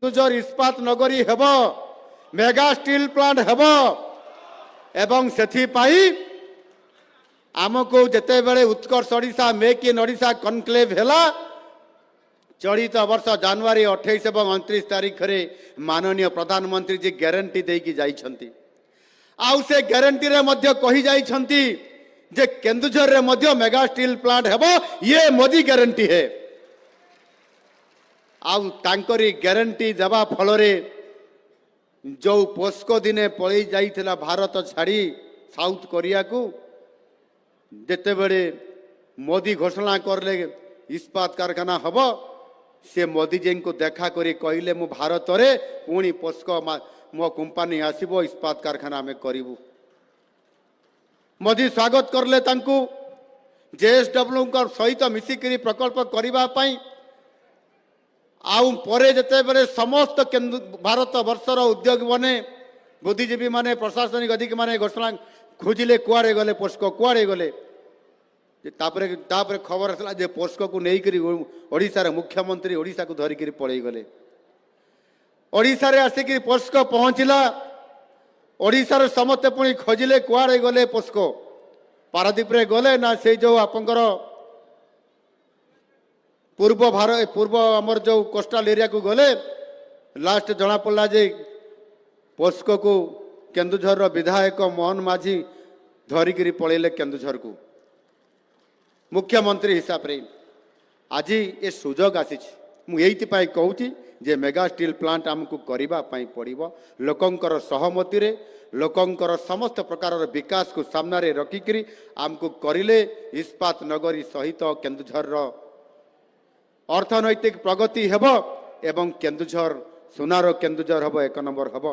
केन्दुझर इस्पात नगरी हेब मेगा स्टील प्लांट हेब एवं सेथिपाई आमको जिते बड़े उत्कर्ष Odisha make in Odisha conclave हेला चलित वर्ष जनवरी 28 और 29 तारीख रे माननीय प्रधानमंत्री जी ग्यारंटी देकी जाइछंती आउ से ग्यारंटी रे मध्य कही जाइछंती जे केन्दुझर रे मध्य मेगा स्टील प्लांट हेबो ये मोदी ग्यारंटी है आउ तांकरी ग्यारंटी देवा फल रे जो पोस्को दिने पळई जाइथिला भारत छाड़ी साउथ कोरिया को जेते बड़े मोदी घोषणा करले इस्पात कारखाना हबो से मोदी जी को देखा करी कहले मु भारत रे पुणी पोस्को मो कंपनी आसीबो इस्पात कारखाना में करिवु मोदी स्वागत करले तांकु जेएसडब्ल्यू कर सहित मिसिकरी प्रकल्प करिबा पई आउ परे जेते बेले समस्त भारत वर्षर उद्योग माने बुद्धिजीवी माने प्रशासनिक अधिकारी माने घोषणा खोजिले कुआरे गले पोस्को कुआरे गले तापरे खबर आसला जे पोस्को को नहीं करी ओडिशा रे मुख्यमंत्री ओडिशा को धरिकी पड़े गले ओडिशा रे आसिक पोस्को पहुंचला ओडिशा रे समस्ते पुणी खोजिले कुआरे गले पोस्को पारादीप रे गले ना से जो आपंकर पूर्व आमर जो कोस्टाल एरिया को गले लास्ट जना पड़ा जे पोस्को को केन्दुझर विधायक मोहन माझी धरिकी पलैले केन्दुझर को मुख्यमंत्री हिसाब रे आज ये सुजोग आसी मुझे कहूँ जे मेगा स्टील प्लांट आमको करबा पड़ो लोकंकर सहमति रे लोकंकर समस्त प्रकार विकास को सामने रखिकी आमको करिले इस्पात नगरी सहित केन्दुझर अर्थनैतिक प्रगति हेब एवं केन्दुझर सोनार केन्दुझर हेब 1 नंबर हेब।